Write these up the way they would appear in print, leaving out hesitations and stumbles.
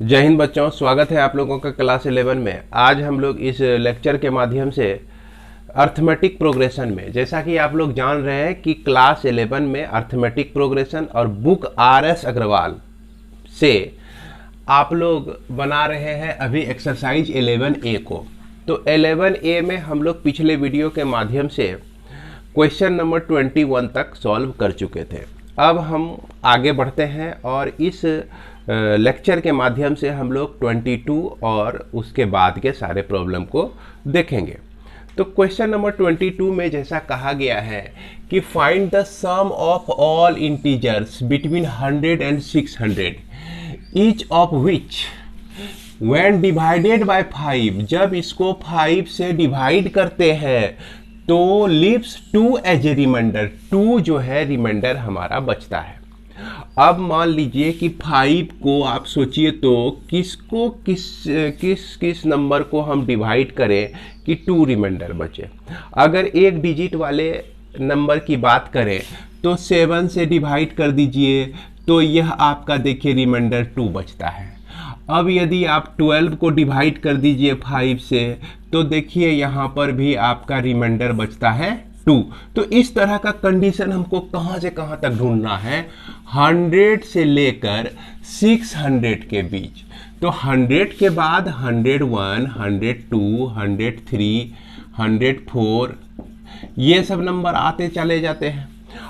जय हिंद बच्चों, स्वागत है आप लोगों का क्लास 11 में। आज हम लोग इस लेक्चर के माध्यम से अर्थमेटिक प्रोग्रेशन में, जैसा कि आप लोग जान रहे हैं कि क्लास 11 में अर्थमेटिक प्रोग्रेशन और बुक RS अग्रवाल से आप लोग बना रहे हैं अभी एक्सरसाइज 11A को। तो 11A में हम लोग पिछले वीडियो के माध्यम से क्वेश्चन नंबर 21 तक सॉल्व कर चुके थे। अब हम आगे बढ़ते हैं और इस लेक्चर के माध्यम से हम लोग 22 और उसके बाद के सारे प्रॉब्लम को देखेंगे। तो क्वेश्चन नंबर 22 में जैसा कहा गया है कि find the sum of all integers between 100 and 600 each of which when divided by 5, जब इसको 5 से डिवाइड करते हैं तो लिव्स 2 एज ए रिमाइंडर, 2 जो है रिमाइंडर हमारा बचता है। अब मान लीजिए कि 5 को आप सोचिए तो किसको किस नंबर को हम डिवाइड करें कि 2 रिमाइंडर बचे। अगर एक डिजिट वाले नंबर की बात करें तो 7 से डिवाइड कर दीजिए तो यह आपका देखिए रिमाइंडर 2 बचता है। अब यदि आप 12 को डिवाइड कर दीजिए 5 से तो देखिए यहाँ पर भी आपका रिमाइंडर बचता है 2। तो इस तरह का कंडीशन हमको कहाँ से कहाँ तक ढूंढना है, 100 से लेकर 600 के बीच। तो 100 के बाद 101, 102, 103, 104 ये सब नंबर आते चले जाते हैं।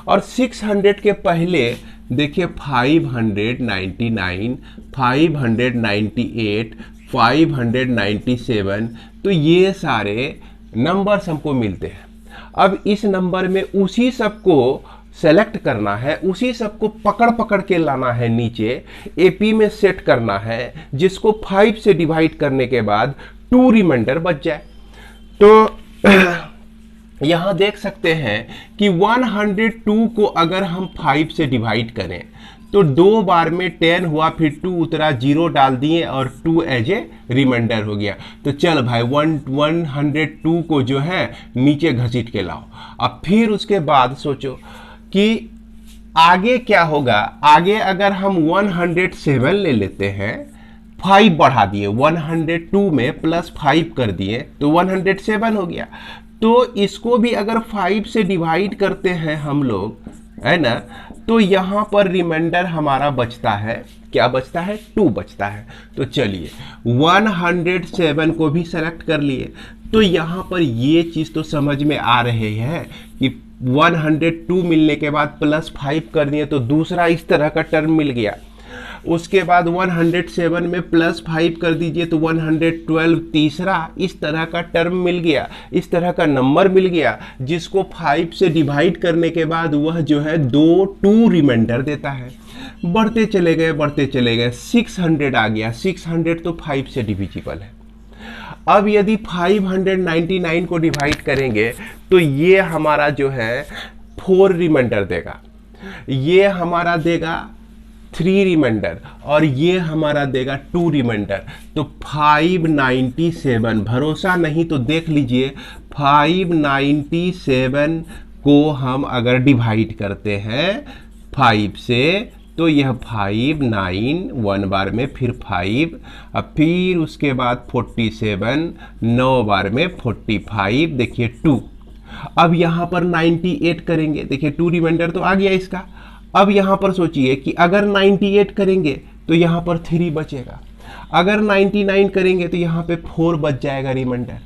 और 600 के पहले देखिए 599, 598, 597, तो ये सारे नंबर्स हमको मिलते हैं। अब इस नंबर में उसी सब को सेलेक्ट करना है, उसी सब को पकड़ पकड़ के लाना है नीचे एपी में सेट करना है, जिसको 5 से डिवाइड करने के बाद 2 रिमाइंडर बच जाए। तो यहां देख सकते हैं कि 102 को अगर हम 5 से डिवाइड करें तो 2 बार में 10 हुआ, फिर 2 उतरा, 0 डाल दिए और 2 एज ए रिमाइंडर हो गया। तो चल भाई 102 को जो है नीचे घसीट के लाओ। अब फिर उसके बाद सोचो कि आगे क्या होगा। आगे अगर हम 107 ले लेते हैं, 5 बढ़ा दिए, 102 में प्लस 5 कर दिए तो 107 हो गया। तो इसको भी अगर 5 से डिवाइड करते हैं हम लोग, है ना, तो यहाँ पर रिमाइंडर हमारा बचता है, क्या बचता है, 2 बचता है। तो चलिए 107 को भी सेलेक्ट कर लिए। तो यहाँ पर ये चीज़ तो समझ में आ रही है कि 102 मिलने के बाद प्लस 5 कर दिए तो दूसरा इस तरह का टर्म मिल गया। उसके बाद 107 में प्लस 5 कर दीजिए तो 112 तीसरा इस तरह का टर्म मिल गया, इस तरह का नंबर मिल गया, जिसको 5 से डिवाइड करने के बाद वह जो है 2 रिमाइंडर देता है। बढ़ते चले गए 600 आ गया। 600 तो 5 से डिविजिबल है। अब यदि 599 को डिवाइड करेंगे तो ये हमारा जो है 4 रिमाइंडर देगा, ये हमारा देगा 3 रिमाइंडर और ये हमारा देगा 2 रिमाइंडर। तो 597, भरोसा नहीं तो देख लीजिए, 597 को हम अगर डिवाइड करते हैं 5 से तो यह 5, 1 बार में फिर 5, अब फिर उसके बाद 47, 9 बार में 45, देखिए 2। अब यहाँ पर 98 करेंगे, देखिए 2 रिमाइंडर तो आ गया इसका। अब यहाँ पर सोचिए कि अगर 98 करेंगे तो यहाँ पर 3 बचेगा, अगर 99 करेंगे तो यहाँ पे 4 बच जाएगा रिमाइंडर,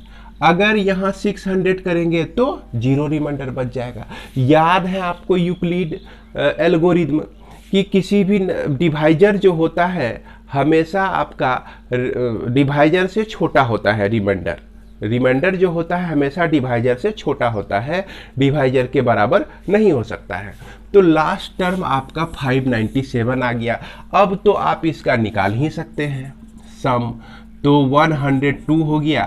अगर यहाँ 600 करेंगे तो 0 रिमाइंडर बच जाएगा। याद है आपको यूक्लिड एल्गोरिथम कि किसी भी डिवाइजर जो होता है हमेशा आपका डिवाइजर से छोटा होता है। रिमाइंडर जो होता है हमेशा डिवाइजर से छोटा होता है, डिवाइजर के बराबर नहीं हो सकता है। तो लास्ट टर्म आपका 597 आ गया। अब तो आप इसका निकाल ही सकते हैं सम। तो 102 हो गया,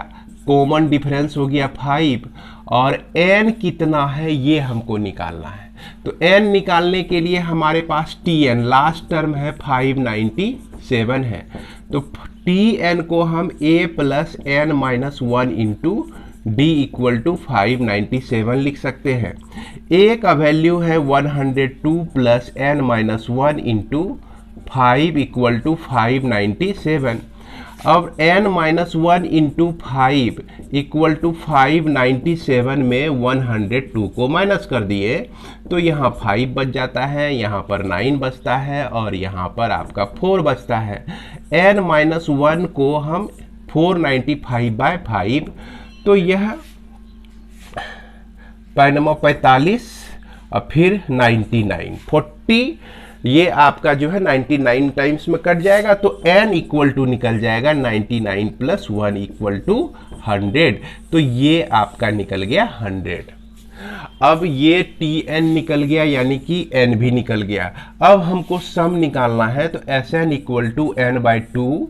कॉमन डिफरेंस हो गया 5, और n कितना है ये हमको निकालना है। तो n निकालने के लिए हमारे पास tn लास्ट टर्म है 597 है। तो tn को हम a plus n minus 1 into d equal to 597 लिख सकते हैं। a का वैल्यू है 102 plus n minus 1 into 5 equal to 597। अब n minus 1 into 5 equal to 597 में 102 को माइनस कर दिए तो यहाँ 5 बच जाता है, यहाँ पर 9 बचता है और यहाँ पर आपका 4 बचता है। n माइनस 1 को हम 495/5, तो यह 45 और फिर 99 40, ये आपका जो है 99 टाइम्स में कट जाएगा तो n इक्वल टू निकल जाएगा 99 प्लस 1 इक्वल टू 100। तो ये आपका निकल गया 100। अब ये Tn निकल गया यानी कि n भी निकल गया। अब हमको सम निकालना है तो Sn equal to n/2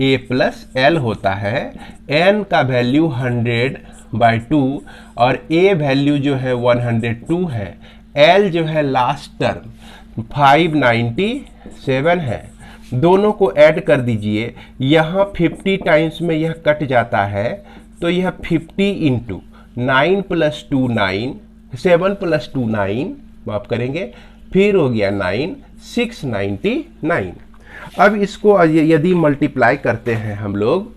a plus l होता है। n का वैल्यू 100/2 और a वैल्यू जो है 102 है। l जो है लास्ट टर्म 597 है। दोनों को ऐड कर दीजिए, यहाँ 50 टाइम्स में यह कट जाता है तो यह 50 इंटू 9 प्लस 2 9, 7 प्लस 2 9 माफ करेंगे, फिर हो गया 9 699। अब इसको यदि मल्टीप्लाई करते हैं हम लोग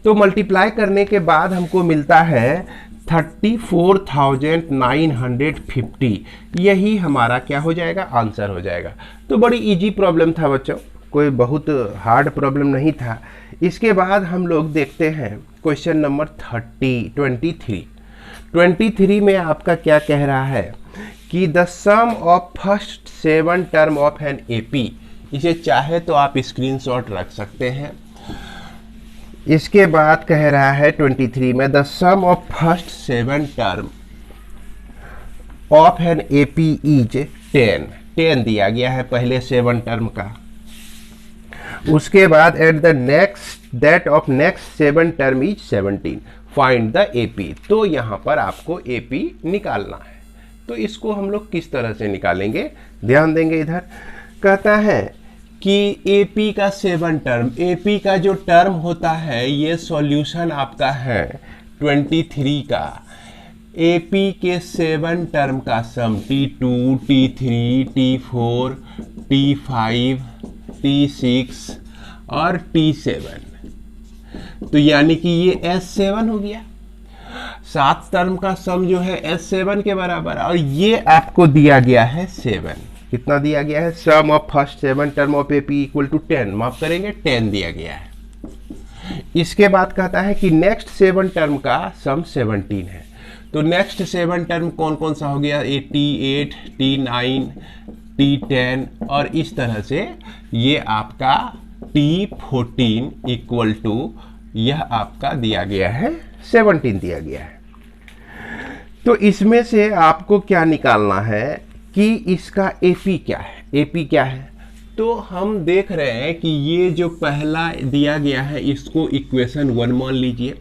तो मल्टीप्लाई करने के बाद हमको मिलता है 34,950। यही हमारा क्या हो जाएगा, आंसर हो जाएगा। तो बड़ी इजी प्रॉब्लम था बच्चों, कोई बहुत हार्ड प्रॉब्लम नहीं था। इसके बाद हम लोग देखते हैं क्वेश्चन नंबर 23 में आपका क्या कह रहा है कि the sum of first 7 term of an AP. इसे चाहे तो आप स्क्रीनशॉट रख सकते हैं। इसके बाद कह रहा है 23 में the sum of first 7 term of an AP is 10 दिया गया है पहले 7 टर्म का। उसके बाद at the next that of next 7 term is 17, find the AP. तो यहाँ पर आपको एपी निकालना है। तो इसको हम लोग किस तरह से निकालेंगे, ध्यान देंगे। इधर कहता है कि एपी का 7 टर्म, एपी का जो टर्म होता है ये सॉल्यूशन आपका है 23 का। एपी के 7 टर्म का सम T2, T3, T4, T5, T6 और T7। तो यानी कि ये S7 हो गया। 7 टर्म का सम जो है S7 के बराबर, और ये आपको दिया गया है 7। कितना दिया गया है, sum of first 7 term of AP equal to 10, माफ करेंगे 10 दिया गया है। इसके बाद कहता है कि नेक्स्ट 7 टर्म का सम 17 है। तो नेक्स्ट 7 टर्म कौन कौन सा हो गया, T8, T9, T10 और इस तरह से ये आपका T14 इक्वल टू यह आपका दिया गया है 17 दिया गया है। तो इसमें से आपको क्या निकालना है कि इसका एपी क्या है। एपी क्या है, तो हम देख रहे हैं कि ये जो पहला दिया गया है इसको इक्वेशन 1 मान लीजिए।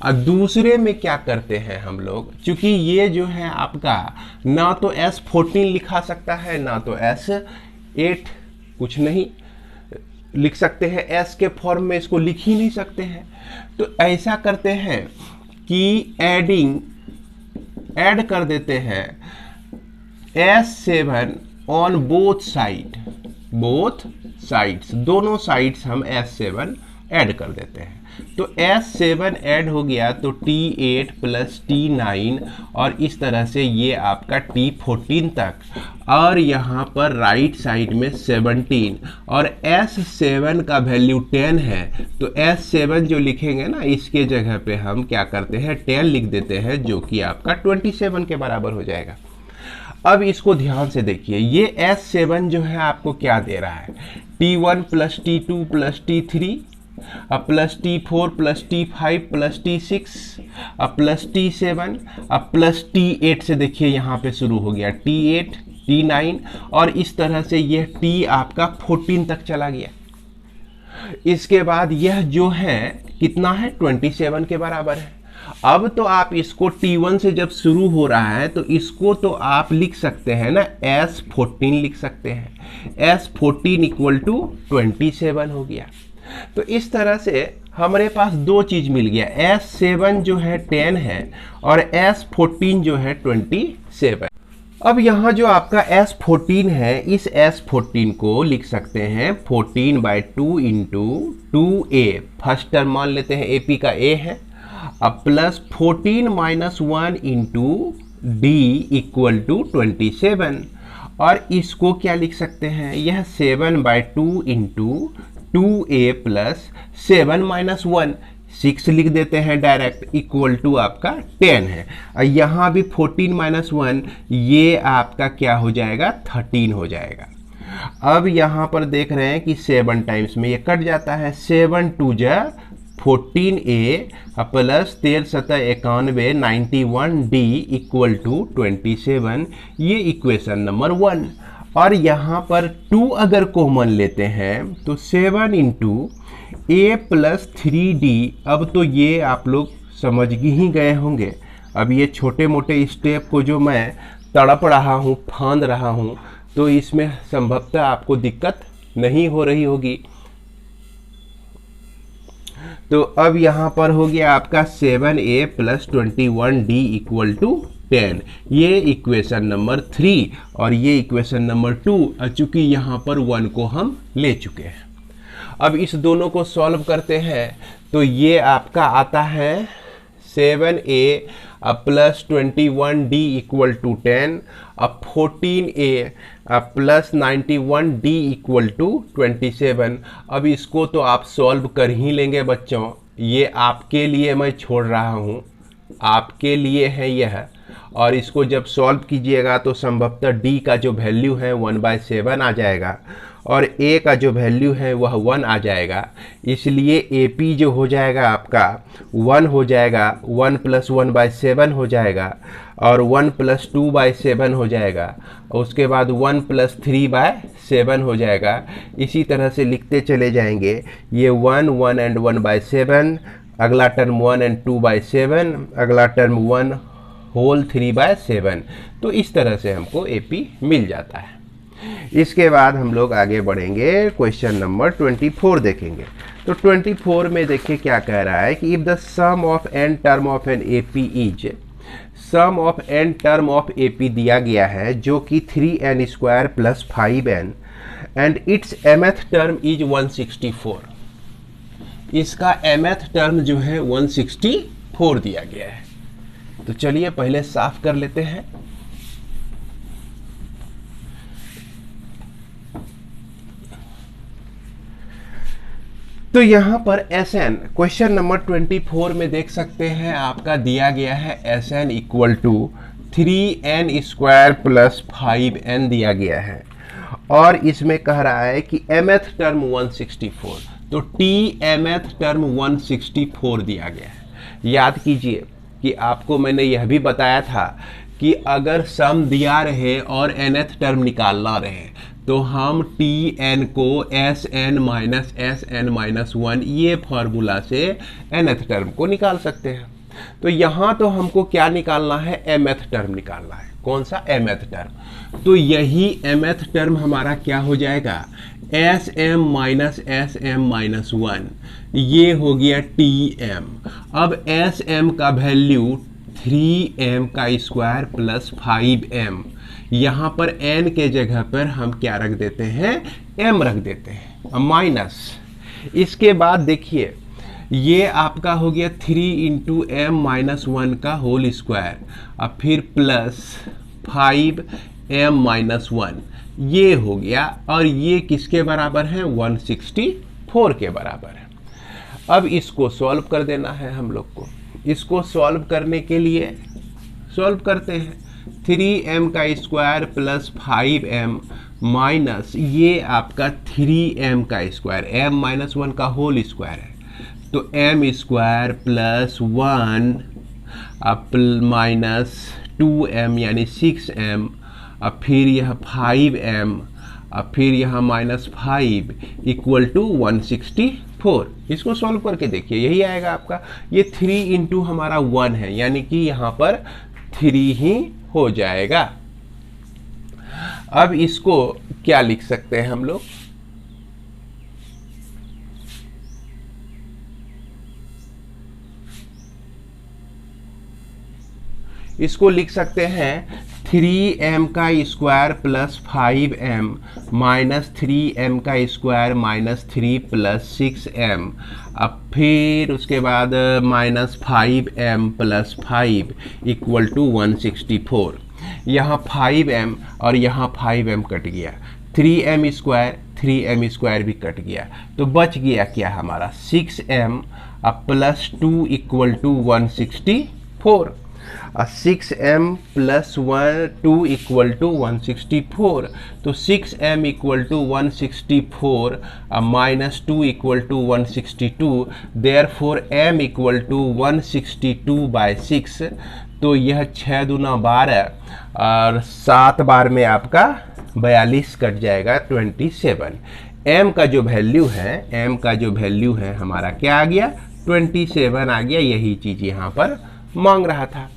और दूसरे में क्या करते हैं हम लोग, चूंकि ये जो है आपका ना तो S14 लिखा सकता है ना तो S8, कुछ नहीं लिख सकते हैं, S के फॉर्म में इसको लिख ही नहीं सकते हैं। तो ऐसा करते हैं कि ऐड कर देते हैं S7 ऑन बोथ साइड्स, दोनों साइड्स हम S7 ऐड कर देते हैं। तो S7 ऐड हो गया तो T8 प्लस T9 और इस तरह से ये आपका T14 तक, और यहाँ पर राइट साइड में 17 और S7 का वैल्यू 10 है। तो S7 जो लिखेंगे ना इसके जगह पे हम क्या करते हैं 10 लिख देते हैं, जो कि आपका 27 के बराबर हो जाएगा। अब इसको ध्यान से देखिए, ये S7 जो है आपको क्या दे रहा है, T1 plus T2 plus T3 अब plus T4 plus T5 plus T6 अब प्लस T7 अब प्लस T8 से देखिए यहाँ पे शुरू हो गया T8 T9 और इस तरह से यह T आपका 14 तक चला गया। इसके बाद यह जो है कितना है 27 के बराबर है। अब तो आप इसको T1 से जब शुरू हो रहा है तो इसको तो आप लिख सकते हैं ना S14 लिख सकते हैं। S14 इक्वल टू 27 हो गया। तो इस तरह से हमारे पास दो चीज मिल गया, S7 जो है 10 है और S14 जो है 27। अब यहाँ जो आपका S14 है, इस S14 को लिख सकते हैं 14/2 इंटू 2a, फर्स्ट टर्म मान लेते हैं AP का a है, अब plus 14 - 1 into d equal to 27, और इसको क्या लिख सकते हैं, यह 7/2 इंटू 2a प्लस 7 - 1 6 लिख देते हैं डायरेक्ट, इक्वल टू आपका 10 है। और यहाँ भी 14 - 1, ये आपका क्या हो जाएगा, 13 हो जाएगा। अब यहाँ पर देख रहे हैं कि 7 टाइम्स में ये कट जाता है, 7 2 जा 14a plus 13 7 91 91d equal to 27, ये इक्वेशन नंबर 1। और यहाँ पर 2 अगर कॉमन लेते हैं तो 7 इंटू a प्लस 3d, अब तो ये आप लोग समझ ही गए होंगे। अब ये छोटे मोटे स्टेप को जो मैं तड़प रहा हूँ, फांद रहा हूँ, तो इसमें संभवतः आपको दिक्कत नहीं हो रही होगी। तो अब यहाँ पर हो गया आपका 7a plus 21d equal to 10, ये इक्वेशन नंबर 3 और ये इक्वेशन नंबर 2, चूंकि यहाँ पर 1 को हम ले चुके हैं। अब इस दोनों को सॉल्व करते हैं तो ये आपका आता है 7a plus 21d equal to 10, अब 14a plus 91d equal to 27। अब इसको तो आप सॉल्व कर ही लेंगे बच्चों, ये आपके लिए मैं छोड़ रहा हूँ, आपके लिए है यह। और इसको जब सॉल्व कीजिएगा तो संभवतः d का जो वैल्यू है 1/7 आ जाएगा और a का जो वैल्यू है वह 1 आ जाएगा, इसलिए AP जो हो जाएगा आपका 1 हो जाएगा, 1 + 1/7 हो जाएगा और 1 + 2/7 हो जाएगा, और उसके बाद 1 + 3/7 हो जाएगा। इसी तरह से लिखते चले जाएंगे, ये 1 1 एंड 1/7, अगला टर्म 1 एंड 2/7, अगला टर्म 1 होल 3/7। तो इस तरह से हमको AP मिल जाता है। इसके बाद हम लोग आगे बढ़ेंगे, क्वेश्चन नंबर 24 देखेंगे। तो 24 में देखिए क्या कह रहा है कि if the sum of n term of an AP is, sum of n term of AP दिया गया है जो कि 3n² plus 5n and its mth term is 164, इसका mth टर्म जो है 164 दिया गया है। तो चलिए पहले साफ कर लेते हैं। तो यहाँ पर Sn, क्वेश्चन नंबर 24 में देख सकते हैं आपका दिया गया है Sn equal to 3n² plus 5n दिया गया है, और इसमें कह रहा है कि mth टर्म 164, तो mth टर्म 164 दिया गया है। याद कीजिए कि आपको मैंने यह भी बताया था कि अगर सम दिया रहे और nth टर्म निकालना रहे तो हम Tn को Sn माइनस Sn माइनस 1 ये फार्मूला से nth टर्म को निकाल सकते हैं। तो यहाँ तो हमको क्या निकालना है, mth टर्म निकालना है। कौन सा mth टर्म, तो यही mth टर्म हमारा क्या हो जाएगा, Sm माइनस Sm माइनस 1, ये हो गया Tm। अब Sm का वैल्यू 3m का स्क्वायर प्लस 5m, यहाँ पर n के जगह पर हम क्या रख देते हैं, m रख देते हैं, माइनस। इसके बाद देखिए ये आपका हो गया 3 × m माइनस 1 का होल स्क्वायर, अब फिर प्लस 5m माइनस 1, ये हो गया, और ये किसके बराबर है, 164 के बराबर है। अब इसको सॉल्व कर देना है हम लोग को। इसको सॉल्व करने के लिए सॉल्व करते हैं, 3m का स्क्वायर प्लस 5m माइनस ये आपका 3m का स्क्वायर, m माइनस 1 का होल स्क्वायर है, तो m स्क्वायर प्लस 1 अब माइनस 2m यानी 6m, अब फिर यह 5m, अब फिर यहाँ माइनस 5 इक्वल टू 164। इसको सॉल्व करके देखिए यही आएगा आपका। ये 3 × हमारा 1 है, यानी कि यहाँ पर 3 ही हो जाएगा। अब इसको क्या लिख सकते हैं हम लोग, इसको लिख सकते हैं 3m का square plus 5m minus 3m का स्क्वायर माइनस 3 प्लस 6m, अब फिर उसके बाद minus 5m plus 5 equal to 164। यहाँ 5m और यहाँ 5m कट गया, 3m स्क्वायर भी कट गया, तो बच गया क्या हमारा 6m अब plus 2 equal to 164। 6m plus 2 equal to 164, तो 6m equal to 164 minus 2 equal to 162, therefore m equal to 162/6। तो यह 6 दूना 12 और 7 बार में आपका 42 कट जाएगा 27। m का जो वैल्यू है हमारा क्या आ गया 27 आ गया। यही चीज यहाँ पर मांग रहा था।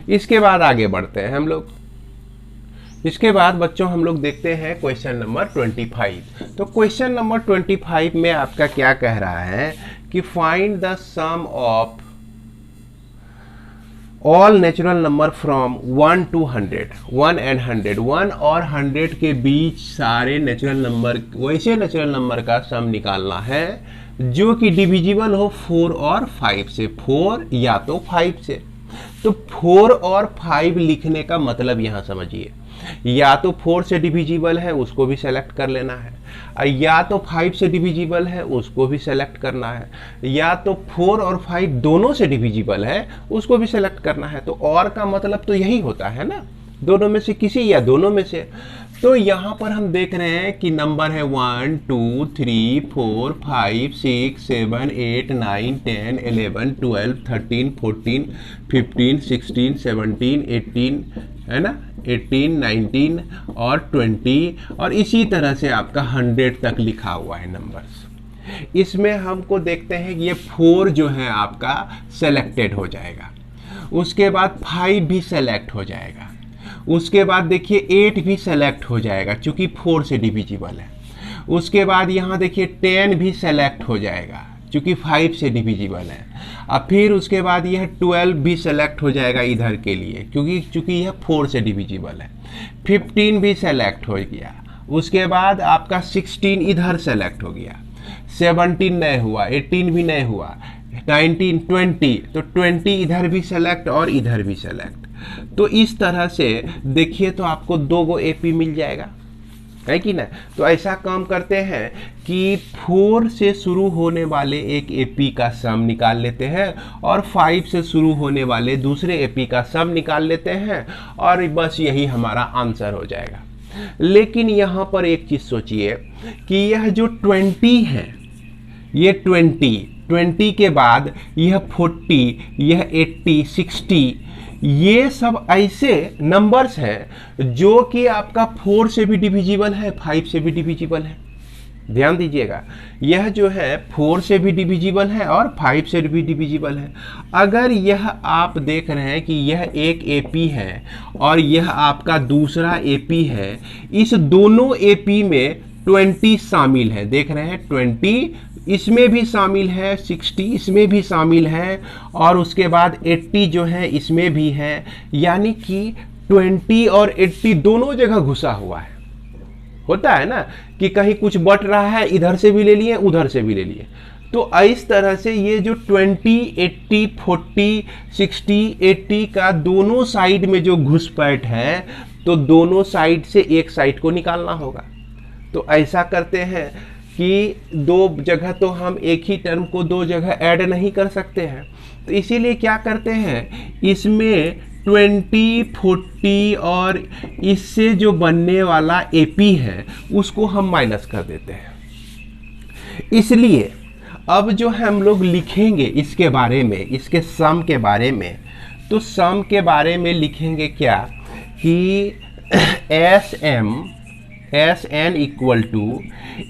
इसके बाद आगे बढ़ते हैं हम लोग। इसके बाद बच्चों हम लोग देखते हैं क्वेश्चन नंबर 25। तो क्वेश्चन नंबर 25 में आपका क्या कह रहा है कि find the sum of all natural number from 1 to 100, 1 and 100, 1 और 100 के बीच सारे नेचुरल नंबर, वैसे नेचुरल नंबर का सम निकालना है जो कि डिविजिबल हो 4 और 5 से, 4 या तो 5 से। तो 4 और 5 लिखने का मतलब यहाँ समझिए, या तो 4 से डिविजिबल है उसको भी सेलेक्ट कर लेना है, या तो 5 से डिविजिबल है उसको भी सेलेक्ट करना है, या तो 4 और 5 दोनों से डिविजिबल है उसको भी सेलेक्ट करना है। तो और का मतलब तो यही होता है ना, दोनों में से किसी या दोनों में से। तो यहाँ पर हम देख रहे हैं कि नंबर है 1 2 3 4 5 6 7 8 9 10 11 12 13 14 15 16 17 18 है ना, 18 19 और 20 और इसी तरह से आपका 100 तक लिखा हुआ है नंबर्स। इसमें हमको देखते हैं कि ये 4 जो है आपका सेलेक्टेड हो जाएगा, उसके बाद 5 भी सेलेक्ट हो जाएगा, उसके बाद देखिए 8 भी सेलेक्ट हो जाएगा क्योंकि 4 से डिविजिबल है, उसके बाद यहाँ देखिए 10 भी सेलेक्ट हो जाएगा क्योंकि 5 से डिविजिबल है, अब फिर उसके बाद यह 12 भी सेलेक्ट हो जाएगा इधर के लिए क्योंकि यह 4 से डिविजिबल है, 15 भी सेलेक्ट हो गया, उसके बाद आपका 16 इधर सेलेक्ट हो गया, 17 नहीं हुआ, 18 भी नहीं हुआ, 19 20, तो 20 इधर भी सेलेक्ट और इधर भी सेलेक्ट। तो इस तरह से देखिए तो आपको 2 गो एपी मिल जाएगा, है कि ना। तो ऐसा काम करते हैं कि 4 से शुरू होने वाले एक एपी का सम निकाल लेते हैं और 5 से शुरू होने वाले दूसरे एपी का सम निकाल लेते हैं और बस यही हमारा आंसर हो जाएगा। लेकिन यहाँ पर एक चीज़ सोचिए कि यह जो 20 है, ये 20 के बाद यह 40, यह 80, 60, ये सब ऐसे नंबर्स हैं जो कि आपका 4 से भी डिविजिबल है, 5 से भी डिविजिबल है। ध्यान दीजिएगा, यह जो है 4 से भी डिविजिबल है और 5 से भी डिविजिबल है। अगर यह आप देख रहे हैं कि यह एक एपी है और यह आपका दूसरा एपी है, इस दोनों एपी में 20 शामिल है, देख रहे हैं 20 इसमें भी शामिल है, 60 इसमें भी शामिल है और उसके बाद 80 जो है इसमें भी है, यानी कि 20 और 80 दोनों जगह घुसा हुआ है। होता है ना कि कहीं कुछ बट रहा है, इधर से भी ले लिए उधर से भी ले लिए। तो इस तरह से ये जो 20 80 40 60 80 का दोनों साइड में जो घुसपैठ है, तो दोनों साइड से एक साइड को निकालना होगा। तो ऐसा करते हैं कि 2 जगह तो हम एक ही टर्म को 2 जगह ऐड नहीं कर सकते हैं, तो इसीलिए क्या करते हैं, इसमें 20 40 और इससे जो बनने वाला एपी है उसको हम माइनस कर देते हैं। इसलिए अब जो हम लोग लिखेंगे इसके बारे में, इसके सम के बारे में, तो सम के बारे में लिखेंगे क्या कि एस एन इक्वल टू,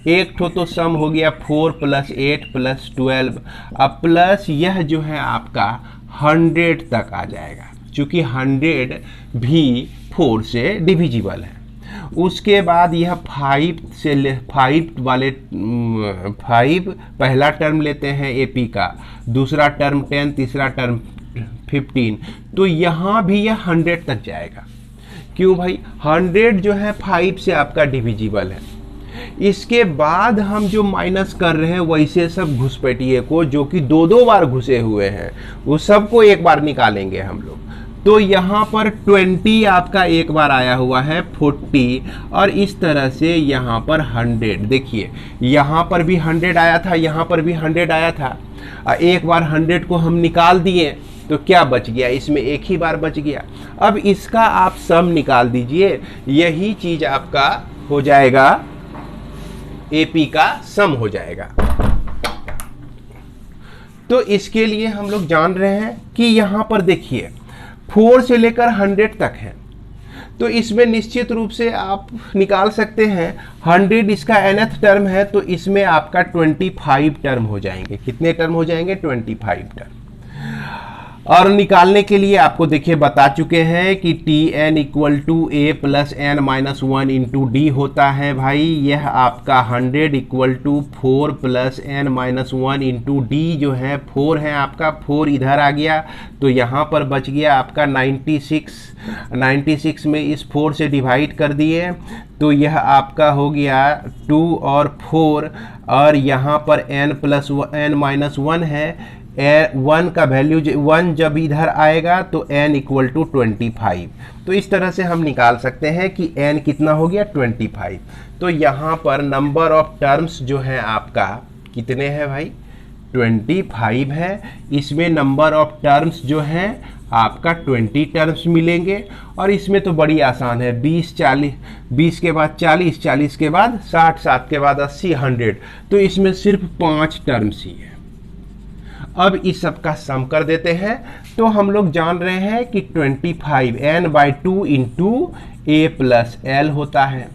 एक तो सम हो गया 4 + 8 + 12, अब प्लस यह जो है आपका 100 तक आ जाएगा क्योंकि 100 भी 4 से डिविजिबल है। उसके बाद यह 5 वाले 5 पहला टर्म लेते हैं एपी का, दूसरा टर्म 10, तीसरा टर्म 15, तो यहाँ भी यह 100 तक जाएगा क्यों भाई, 100 जो है 5 से आपका डिविजिबल है। इसके बाद हम जो माइनस कर रहे हैं वैसे सब घुसपैठिए को जो कि 2-2 बार घुसे हुए हैं वो सबको एक बार निकालेंगे हम लोग। तो यहाँ पर 20 आपका एक बार आया हुआ है, 40 और इस तरह से यहाँ पर 100। देखिए यहाँ पर भी 100 आया था, यहाँ पर भी 100 आया था। एक बार 100 को हम निकाल दिए तो क्या बच गया, इसमें एक ही बार बच गया। अब इसका आप सम निकाल दीजिए, यही चीज आपका हो जाएगा, एपी का सम हो जाएगा। तो इसके लिए हम लोग जान रहे हैं कि यहां पर देखिए 4 से लेकर 100 तक है, तो इसमें निश्चित रूप से आप निकाल सकते हैं 100 इसका nth टर्म है, तो इसमें आपका 25 टर्म हो जाएंगे। कितने टर्म हो जाएंगे, 25 टर्म। और निकालने के लिए आपको देखिए बता चुके हैं कि Tn equal to a plus n minus 1 into d होता है भाई। यह आपका 100 equal to 4 plus n minus 1 into d जो है 4 है आपका, 4 इधर आ गया तो यहाँ पर बच गया आपका 96 में इस 4 से डिवाइड कर दिए तो यह आपका हो गया 2 और 4 और यहाँ पर n प्लस n माइनस 1 है। 1 का वैल्यू 1 जब इधर आएगा तो n इक्वल टू 25। तो इस तरह से हम निकाल सकते हैं कि n कितना हो गया, 25। तो यहाँ पर नंबर ऑफ टर्म्स जो है आपका कितने हैं भाई, 25 है। इसमें नंबर ऑफ टर्म्स जो हैं आपका 20 टर्म्स मिलेंगे। और इसमें तो बड़ी आसान है, 20 के बाद 40 के बाद 60 के बाद 80 100, तो इसमें सिर्फ 5 टर्म्स ही है। अब इस सब का सम कर देते हैं तो हम लोग जान रहे हैं कि 25 n/2 into a plus L होता है।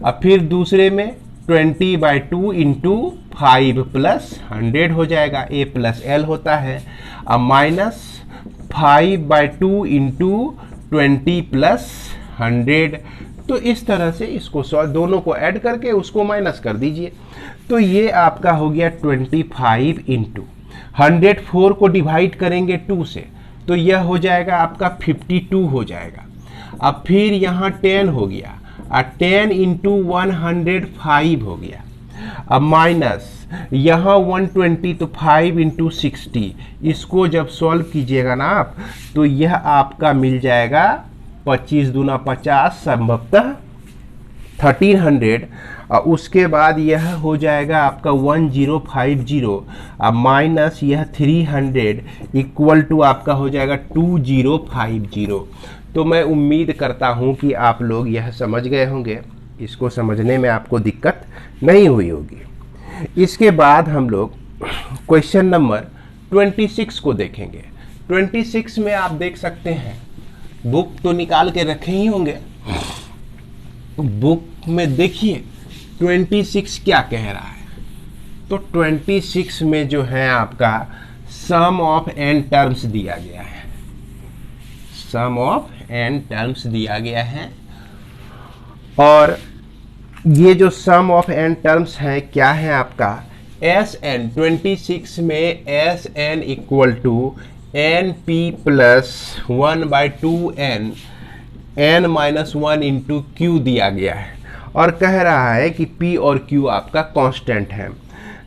अब फिर दूसरे में 20/2 इंटू 5 प्लस 100 हो जाएगा, a प्लस एल होता है। अब माइनस 5/2 इंटू 20 प्लस 100। तो इस तरह से इसको दोनों को ऐड करके उसको माइनस कर दीजिए। तो ये आपका हो गया 25 इंटू 104 को डिवाइड करेंगे 2 से तो यह हो जाएगा आपका 52 हो जाएगा। अब फिर यहाँ 10 हो गया और 10 इंटू 105 हो गया। अब माइनस यहाँ 120 तो 5 इंटू 60, इसको जब सॉल्व कीजिएगा ना आप तो यह आपका मिल जाएगा 25 दूना 50 संभवतः 1300। और उसके बाद यह हो जाएगा आपका 1050 अब माइनस यह 300 इक्वल टू आपका हो जाएगा 2050। तो मैं उम्मीद करता हूं कि आप लोग यह समझ गए होंगे, इसको समझने में आपको दिक्कत नहीं हुई होगी। इसके बाद हम लोग क्वेश्चन नंबर 26 को देखेंगे। 26 में आप देख सकते हैं, बुक तो निकाल के रखे ही होंगे, बुक में देखिए 26 क्या कह रहा है। तो 26 में जो है आपका सम ऑफ n टर्म्स दिया गया है, सम ऑफ n टर्म्स दिया गया है। और ये जो सम ऑफ n टर्म्स है क्या है आपका, Sn 26 में Sn equal to np plus 1/2n n minus 1 into q दिया गया है और कह रहा है कि p और q आपका कांस्टेंट है।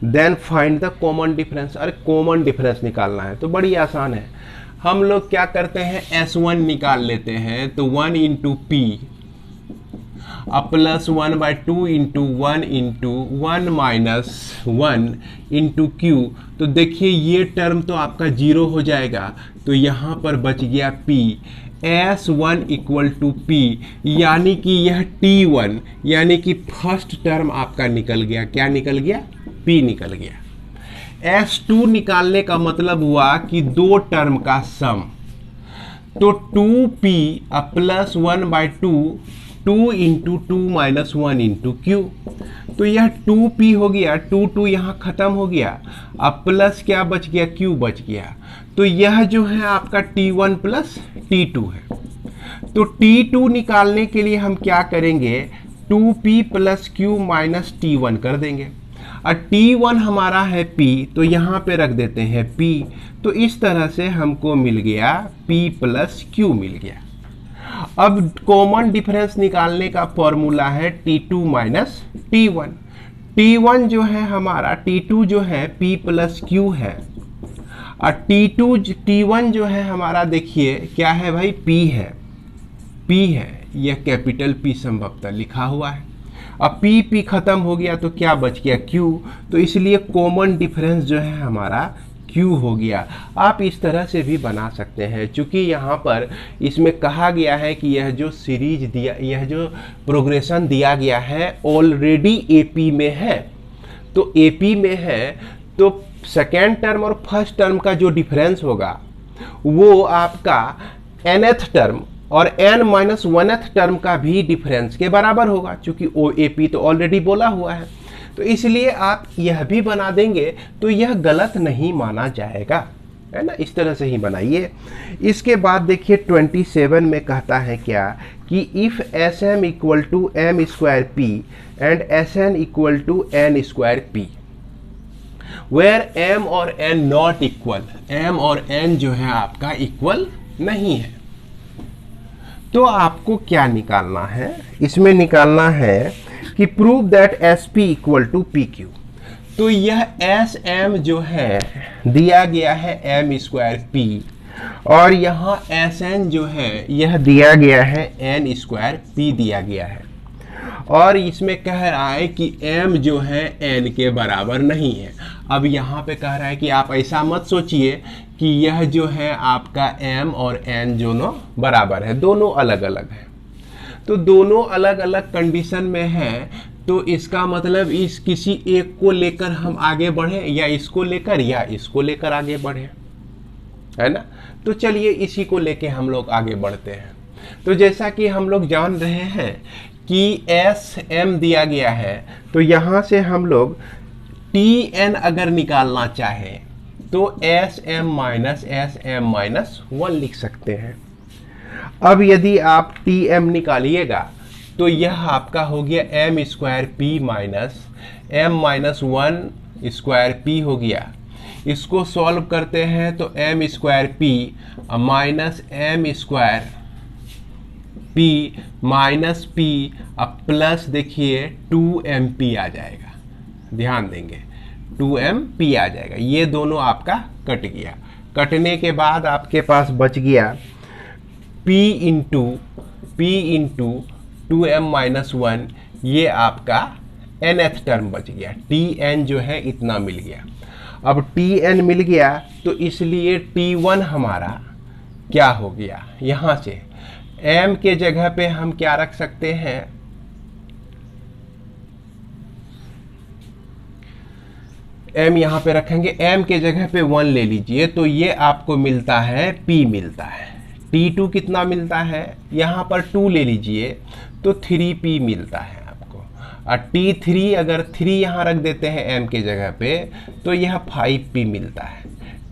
Then find the common difference. अरे कॉमन डिफरेंस निकालना है तो बड़ी आसान है, हम लोग क्या करते हैं S1 निकाल लेते हैं। तो 1 इंटू पी अब plus 1/2 into 1 into 1 minus 1 into Q. तो देखिए ये टर्म तो आपका 0 हो जाएगा, तो यहाँ पर बच गया p। S1 equal to P, यानी कि यह T1 यानी कि फर्स्ट टर्म आपका निकल गया। क्या निकल गया, P निकल गया। S2 निकालने का मतलब हुआ कि 2 टर्म का सम, तो 2p plus 1/2 2 into 2 minus 1 into Q. तो यह 2p हो गया, 2 यहाँ खत्म हो गया, अब प्लस क्या बच गया, q बच गया। तो यह जो है आपका T1 प्लस T2 है। तो T2 निकालने के लिए हम क्या करेंगे, 2p plus q minus T1 कर देंगे। और T1 हमारा है p, तो यहाँ पे रख देते हैं p। तो इस तरह से हमको मिल गया p प्लस q मिल गया। अब कॉमन डिफरेंस निकालने का फॉर्मूला है T2 माइनस T1। T1 जो है हमारा, T2 जो है P प्लस Q है, और T1 जो है हमारा, देखिए क्या है भाई, P है, P है, यह कैपिटल P संभवतः लिखा हुआ है। अब P खत्म हो गया तो क्या बच गया, Q। तो इसलिए कॉमन डिफरेंस जो है हमारा Q हो गया। आप इस तरह से भी बना सकते हैं, क्योंकि यहाँ पर इसमें कहा गया है कि यह जो सीरीज दिया, यह जो प्रोग्रेशन दिया गया है ऑलरेडी AP में है। तो AP में है तो सेकेंड टर्म और फर्स्ट टर्म का जो डिफरेंस होगा वो आपका nth टर्म और n-1th टर्म का भी डिफरेंस के बराबर होगा, क्योंकि OAP तो ऑलरेडी बोला हुआ है। तो इसलिए आप यह भी बना देंगे तो यह गलत नहीं माना जाएगा, है ना। इस तरह से ही बनाइए। इसके बाद देखिए 27 में कहता है क्या कि if Sm equal to m square p and Sn equal to n square p where m और n नॉट इक्वल, m और n जो है आपका इक्वल नहीं है, तो आपको क्या निकालना है, इसमें निकालना है कि prove that Sp equal to PQ। तो यह Sm जो है दिया गया है m स्क्वायर p, और यहाँ Sn जो है यह दिया गया है n स्क्वायर p दिया गया है, और इसमें कह रहा है कि m जो है n के बराबर नहीं है। अब यहाँ पे कह रहा है कि आप ऐसा मत सोचिए कि यह जो है आपका m और n दोनों बराबर है, दोनों अलग अलग है। तो दोनों अलग अलग कंडीशन में है, तो इसका मतलब इस किसी एक को लेकर हम आगे बढ़े, या इसको लेकर या इसको लेकर आगे बढ़े, है ना। तो चलिए इसी को लेके हम लोग आगे बढ़ते हैं। तो जैसा कि हम लोग जान रहे हैं कि Sm दिया गया है, तो यहाँ से हम लोग Tn अगर निकालना चाहें तो Sm माइनस 1 लिख सकते हैं। अब यदि आप Tm निकालिएगा तो यह आपका हो गया m square p minus m minus 1 square p हो गया। इसको सॉल्व करते हैं तो m square p minus m square p minus p अब प्लस देखिए 2mp आ जाएगा, ध्यान देंगे 2mp आ जाएगा। ये दोनों आपका कट गया। कटने के बाद आपके पास बच गया p इंटू 2m माइनस 1, ये आपका nth टर्म बच गया। Tn जो है इतना मिल गया। अब Tn मिल गया तो इसलिए T1 हमारा क्या हो गया, यहाँ से m के जगह पे हम क्या रख सकते हैं, m यहाँ पे रखेंगे, m के जगह पे 1 ले लीजिए, तो ये आपको मिलता है p मिलता है। T2 कितना मिलता है, यहाँ पर 2 ले लीजिए तो 3p मिलता है आपको। और T3 अगर 3 यहाँ रख देते हैं m के जगह पे तो यह 5p मिलता है।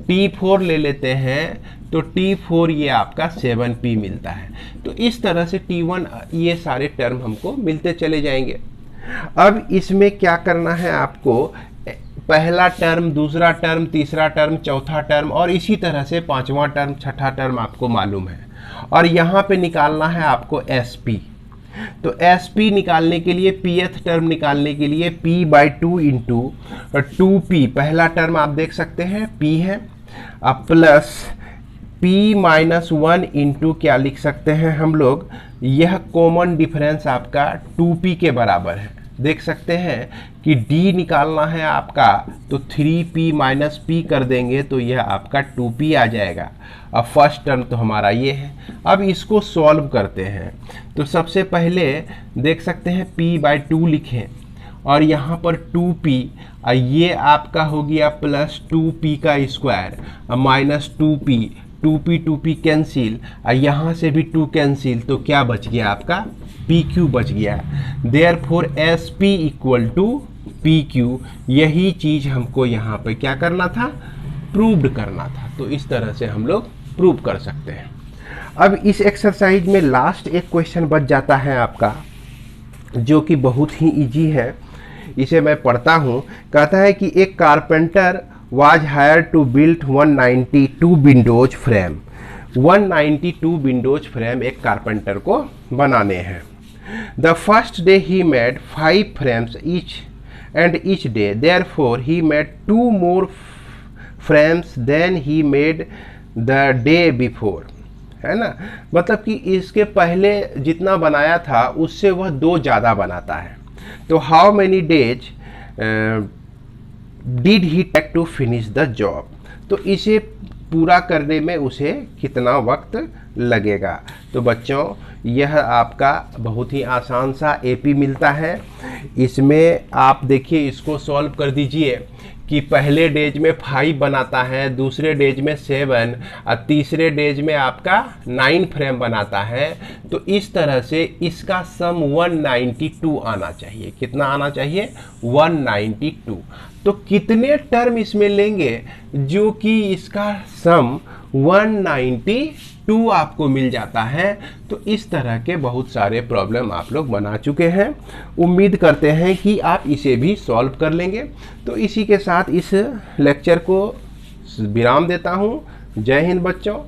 T4 ले लेते हैं तो T4 ये आपका 7p मिलता है। तो इस तरह से T1 ये सारे टर्म हमको मिलते चले जाएंगे। अब इसमें क्या करना है आपको, पहला टर्म, दूसरा टर्म, तीसरा टर्म, चौथा टर्म और इसी तरह से पांचवा टर्म, छठा टर्म आपको मालूम है, और यहाँ पे निकालना है आपको SP। तो SP निकालने के लिए, pth टर्म निकालने के लिए p/2 इंटू 2p, पहला टर्म आप देख सकते हैं p है, अब प्लस p माइनस 1 इंटू क्या लिख सकते हैं हम लोग, यह कॉमन डिफरेंस आपका 2p के बराबर है। देख सकते हैं कि d निकालना है आपका तो 3p माइनस p कर देंगे तो यह आपका 2p आ जाएगा। अब फर्स्ट टर्म तो हमारा ये है। अब इसको सॉल्व करते हैं तो सबसे पहले देख सकते हैं p/2 लिखें और यहाँ पर 2p, ये आपका हो गया प्लस 2p का स्क्वायर माइनस 2p कैंसिल, यहाँ से भी 2 कैंसिल, तो क्या बच गया आपका PQ बच गया। Therefore SP equal to PQ, यही चीज़ हमको यहाँ पे क्या करना था, प्रूव्ड करना था। तो इस तरह से हम लोग प्रूव कर सकते हैं। अब इस एक्सरसाइज में लास्ट एक क्वेश्चन बच जाता है आपका, जो कि बहुत ही इजी है। इसे मैं पढ़ता हूँ। कहता है कि एक carpenter was hired to build 192 windows frame 192 Windows frame एक कारपेंटर को बनाने हैं। The first day he made 5 frames each day, therefore he made 2 more frames than he made the day before, है ना। मतलब कि इसके पहले जितना बनाया था उससे वह 2 ज़्यादा बनाता है। तो how many days did he take to finish the job, तो इसे पूरा करने में उसे कितना वक्त लगेगा। तो बच्चों यह आपका बहुत ही आसान सा एपी मिलता है। इसमें आप देखिए इसको सॉल्व कर दीजिए कि पहले डेज में 5 बनाता है, दूसरे डेज में 7 और तीसरे डेज में आपका 9 फ्रेम बनाता है। तो इस तरह से इसका सम 192 आना चाहिए। कितना आना चाहिए? 192। तो कितने टर्म इसमें लेंगे जो कि इसका सम 192 आपको मिल जाता है। तो इस तरह के बहुत सारे प्रॉब्लम आप लोग बना चुके हैं। उम्मीद करते हैं कि आप इसे भी सॉल्व कर लेंगे। तो इसी के साथ इस लेक्चर को विराम देता हूं। जय हिंद बच्चों।